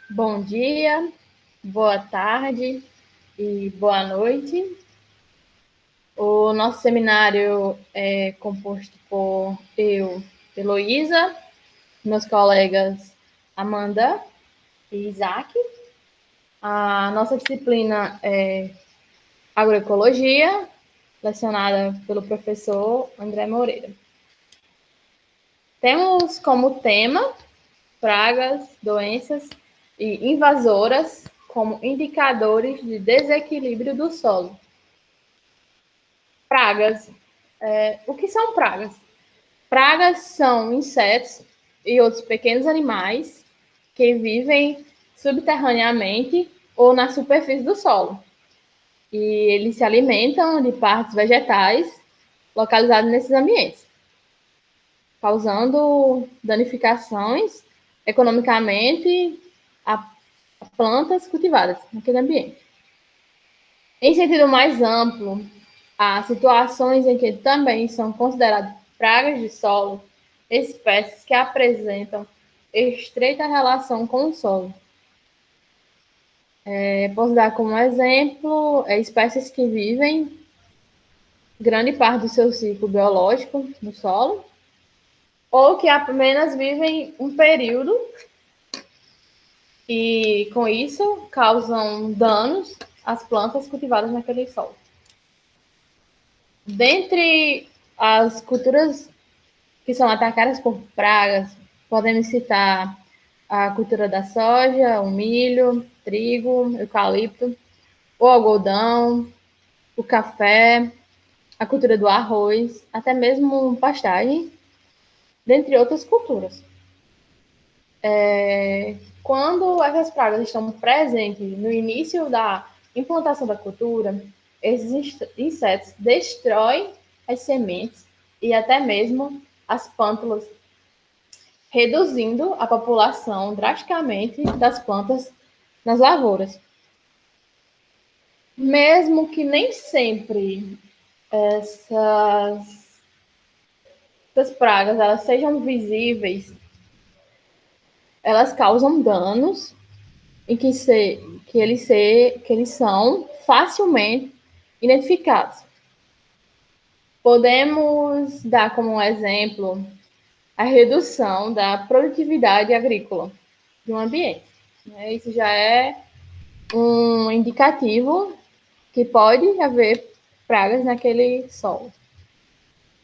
Bom dia, boa tarde e boa noite. O nosso seminário é composto por eu, Heloísa, meus colegas Amanda e Isaac. A nossa disciplina é agroecologia, lecionada pelo professor André Moreira. Temos como tema pragas, doenças e invasoras como indicadores de desequilíbrio do solo. Pragas. O que são pragas? Pragas são insetos e outros pequenos animais que vivem subterraneamente ou na superfície do solo. E eles se alimentam de partes vegetais localizadas nesses ambientes, causando danificações economicamente a plantas cultivadas naquele ambiente. Em sentido mais amplo, há situações em que também são consideradas pragas de solo espécies que apresentam estreita relação com o solo. Posso dar como exemplo espécies que vivem grande parte do seu ciclo biológico no solo, ou que apenas vivem um período e, com isso, causam danos às plantas cultivadas naquele solo. Dentre as culturas que são atacadas por pragas, podemos citar a cultura da soja, o milho, trigo, eucalipto, o algodão, o café, a cultura do arroz, até mesmo pastagem, dentre outras culturas. Quando essas pragas estão presentes no início da implantação da cultura, esses insetos destroem as sementes e até mesmo as plântulas, reduzindo a população drasticamente das plantas nas lavouras. Mesmo que nem sempre essas pragas elas sejam visíveis, elas causam danos em que eles são facilmente identificados. Podemos dar como exemplo a redução da produtividade agrícola de um ambiente. Isso já é um indicativo que pode haver pragas naquele solo.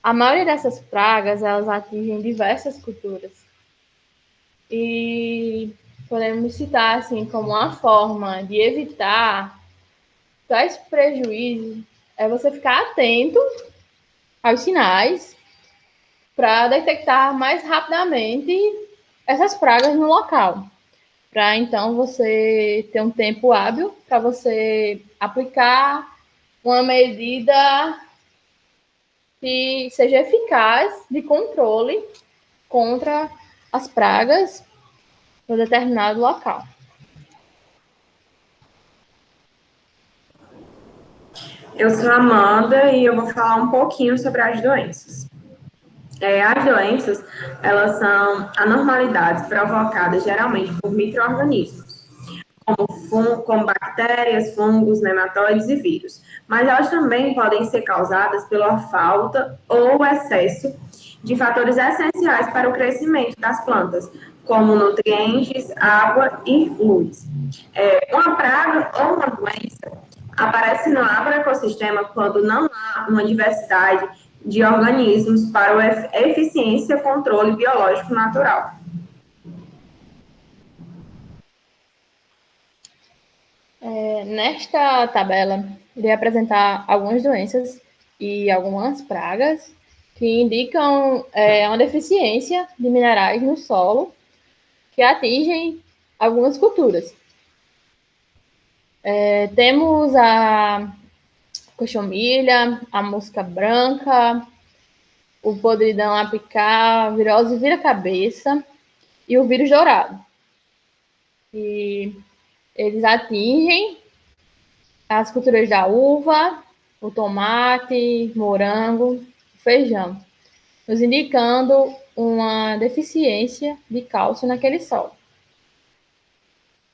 A maioria dessas pragas, elas atingem diversas culturas. E podemos citar, assim, como uma forma de evitar tais prejuízos, é você ficar atento aos sinais para detectar mais rapidamente essas pragas no local. Para então você ter um tempo hábil para você aplicar uma medida que seja eficaz de controle contra as pragas em um determinado local. Eu sou a Amanda e eu vou falar um pouquinho sobre as doenças. As doenças, elas são anormalidades provocadas geralmente por micro-organismos, como bactérias, fungos, nematóides e vírus. Mas elas também podem ser causadas pela falta ou excesso de fatores essenciais para o crescimento das plantas, como nutrientes, água e luz. Uma praga ou uma doença aparece no agroecossistema quando não há uma diversidade de organismos para o eficiência controle biológico natural. Nesta tabela, irei apresentar algumas doenças e algumas pragas que indicam uma deficiência de minerais no solo que atingem algumas culturas. Temos a coxomilha, a mosca branca, o podridão apical, a virose vira-cabeça e o vírus dourado. E eles atingem as culturas da uva, o tomate, morango, feijão, nos indicando uma deficiência de cálcio naquele solo.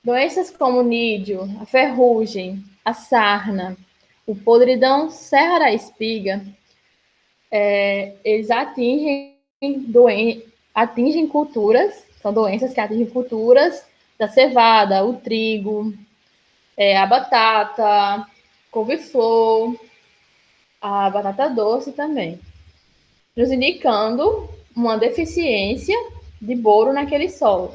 Doenças como o nídeo, a ferrugem, a sarna, o podridão serra da espiga, eles atingem culturas, são doenças que atingem culturas da cevada, o trigo, a batata, couve-flor, a batata doce também, nos indicando uma deficiência de boro naquele solo.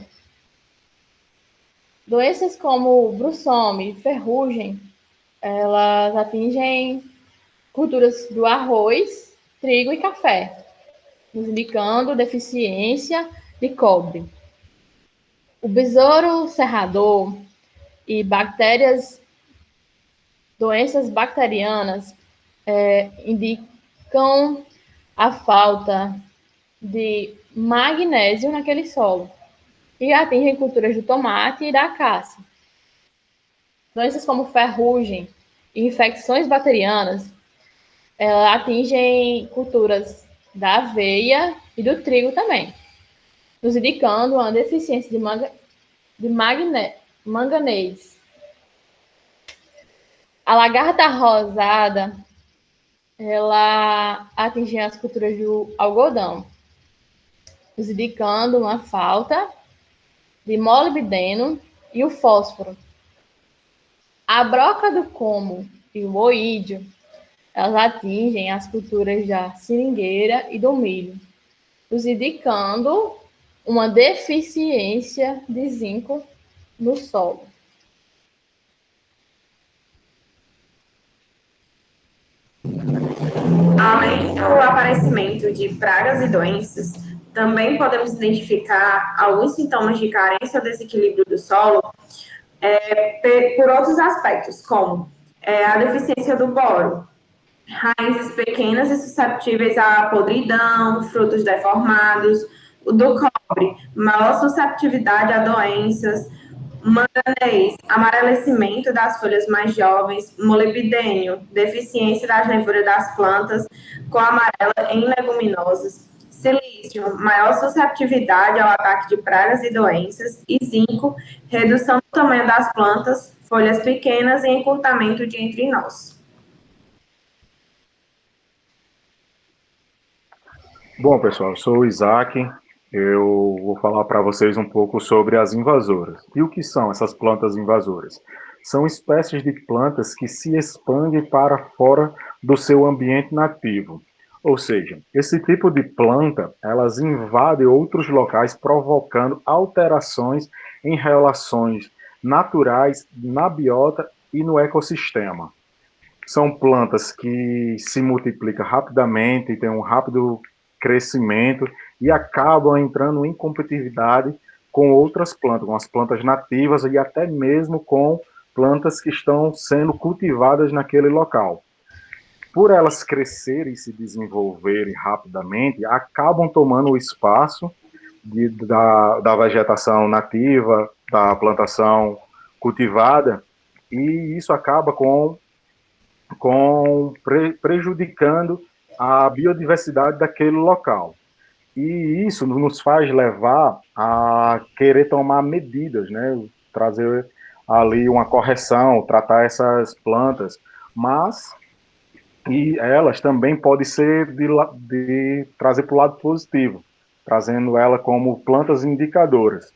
Doenças como brucome, ferrugem, elas atingem culturas do arroz, trigo e café, nos indicando deficiência de cobre. O besouro serrador e doenças bacterianas indicam a falta de magnésio naquele solo e atingem culturas do tomate e da caça. Doenças como ferrugem e infecções bacterianas atingem culturas da aveia e do trigo também, nos indicando uma deficiência de manganês. A lagarta rosada, ela atinge as culturas do algodão, nos indicando uma falta de molibdeno e o fósforo. A broca do como e o oídio, elas atingem as culturas da seringueira e do milho, nos indicando uma deficiência de zinco no solo. Além do aparecimento de pragas e doenças, também podemos identificar alguns sintomas de carência ou desequilíbrio do solo por outros aspectos, como a deficiência do boro, raízes pequenas e susceptíveis à podridão, frutos deformados, o do cobre, maior susceptibilidade a doenças, manganês, amarelecimento das folhas mais jovens, molibdênio, deficiência das levuras das plantas, cor amarela em leguminosas, silício, maior susceptibilidade ao ataque de pragas e doenças, e zinco, redução do tamanho das plantas, folhas pequenas e encurtamento de entre nós. Bom, pessoal, eu sou o Isaac. Eu vou falar para vocês um pouco sobre as invasoras. E o que são essas plantas invasoras? São espécies de plantas que se expandem para fora do seu ambiente nativo. Ou seja, esse tipo de planta, elas invadem outros locais, provocando alterações em relações naturais na biota e no ecossistema. São plantas que se multiplicam rapidamente, têm um rápido crescimento e acabam entrando em competitividade com outras plantas, com as plantas nativas e até mesmo com plantas que estão sendo cultivadas naquele local. Por elas crescerem e se desenvolverem rapidamente, acabam tomando o espaço da vegetação nativa, da plantação cultivada, e isso acaba prejudicando a biodiversidade daquele local. E isso nos faz levar a querer tomar medidas, né? Trazer ali uma correção, tratar essas plantas, mas e elas também podem ser de trazer para o lado positivo, trazendo ela como plantas indicadoras.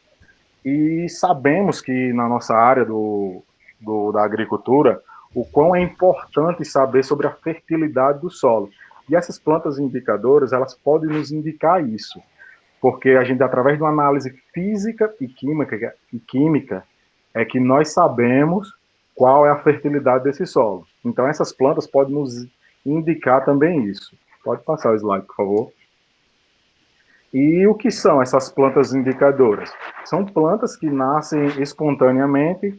E sabemos que na nossa área da agricultura, o quão é importante saber sobre a fertilidade do solo. E essas plantas indicadoras, elas podem nos indicar isso, porque a gente, através de uma análise física e química é que nós sabemos qual é a fertilidade desse solo. Então, essas plantas podem nos indicar também isso. Pode passar o slide, por favor. E o que são essas plantas indicadoras? São plantas que nascem espontaneamente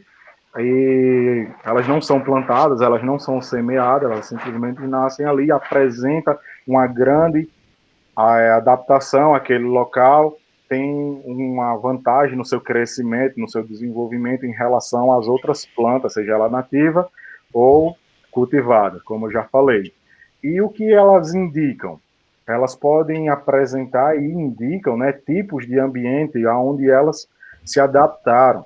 e elas não são plantadas, elas não são semeadas, elas simplesmente nascem ali e apresentam uma grande adaptação àquele local, tem uma vantagem no seu crescimento, no seu desenvolvimento em relação às outras plantas, seja ela nativa ou cultivada, como eu já falei. E o que elas indicam? Elas podem apresentar e indicam, né, tipos de ambiente onde elas se adaptaram.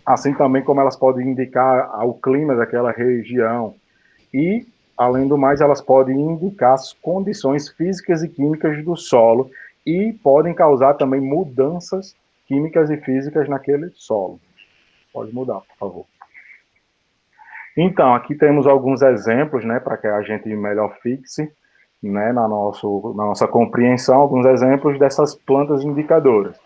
assim também como elas podem indicar o clima daquela região. E, além do mais, elas podem indicar as condições físicas e químicas do solo e podem causar também mudanças químicas e físicas naquele solo. Pode mudar, por favor. Então, aqui temos alguns exemplos, né, para que a gente melhor fixe, né, na nossa compreensão, alguns exemplos dessas plantas indicadoras.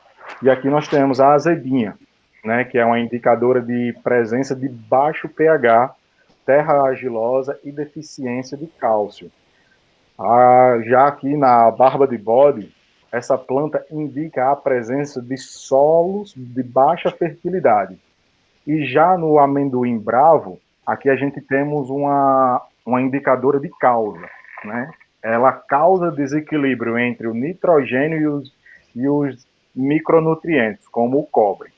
E aqui nós temos a azedinha, né, que é uma indicadora de presença de baixo pH, terra argilosa e deficiência de cálcio. Já aqui na barba de bode, essa planta indica a presença de solos de baixa fertilidade. E já no amendoim bravo, aqui a gente temos uma indicadora de causa, né? Ela causa desequilíbrio entre o nitrogênio e os micronutrientes, como o cobre.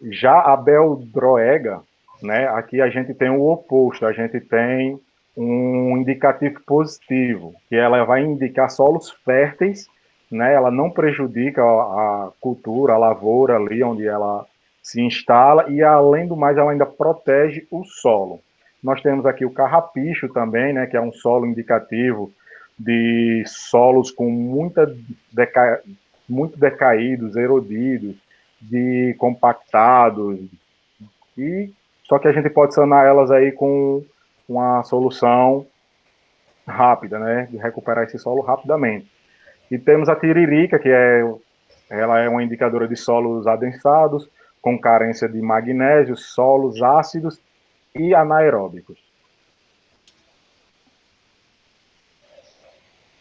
Já a beldroega, né? Aqui a gente tem o oposto, a gente tem um indicativo positivo, que ela vai indicar solos férteis, né? Ela não prejudica a cultura, a lavoura ali onde ela se instala e, além do mais, ela ainda protege o solo. Nós temos aqui o carrapicho também, né? Que é um solo indicativo de solos com muito decaídos, erodidos, de compactados, e só que a gente pode sanar elas aí com uma solução rápida, né, de recuperar esse solo rapidamente. E temos a tiririca, ela é uma indicadora de solos adensados, com carência de magnésio, solos ácidos e anaeróbicos.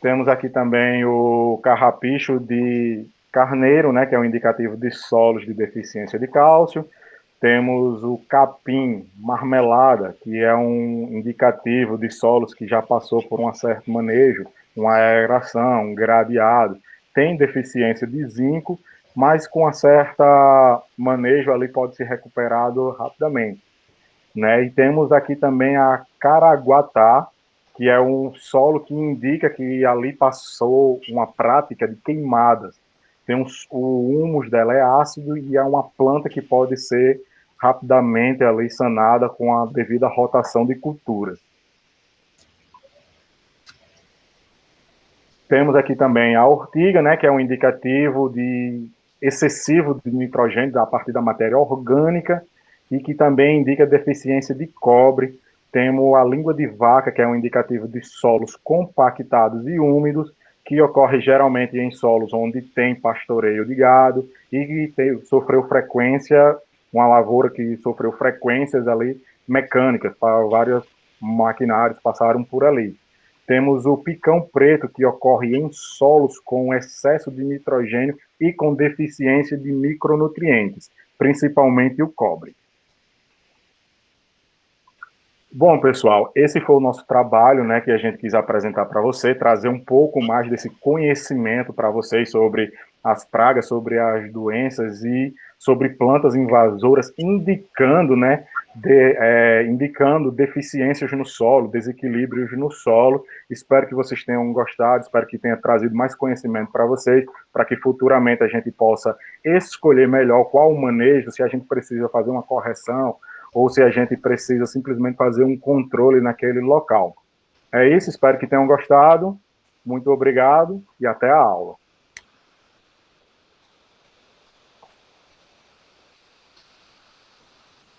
Temos aqui também o carrapicho de carneiro, né, que é um indicativo de solos de deficiência de cálcio. Temos o capim marmelada, que é um indicativo de solos que já passou por um certo manejo, uma aeração, um gradeado. Tem deficiência de zinco, mas com um certo manejo ali pode ser recuperado rapidamente, né? E temos aqui também a caraguatá, que é um solo que indica que ali passou uma prática de queimadas. O humus dela é ácido e é uma planta que pode ser rapidamente ali sanada com a devida rotação de culturas. Temos aqui também a ortiga, né, que é um indicativo de excessivo de nitrogênio a partir da matéria orgânica e que também indica deficiência de cobre. Temos a língua de vaca, que é um indicativo de solos compactados e úmidos, que ocorre geralmente em solos onde tem pastoreio de gado e que sofreu frequência, uma lavoura que sofreu frequências ali mecânicas, para vários maquinários passaram por ali. Temos o picão preto, que ocorre em solos com excesso de nitrogênio e com deficiência de micronutrientes, principalmente o cobre. Bom, pessoal, esse foi o nosso trabalho, né, que a gente quis apresentar para você, trazer um pouco mais desse conhecimento para vocês sobre as pragas, sobre as doenças e sobre plantas invasoras, indicando, né, indicando deficiências no solo, desequilíbrios no solo. Espero que vocês tenham gostado, espero que tenha trazido mais conhecimento para vocês, para que futuramente a gente possa escolher melhor qual o manejo, se a gente precisa fazer uma correção, ou se a gente precisa simplesmente fazer um controle naquele local. É isso, espero que tenham gostado. Muito obrigado e até a aula.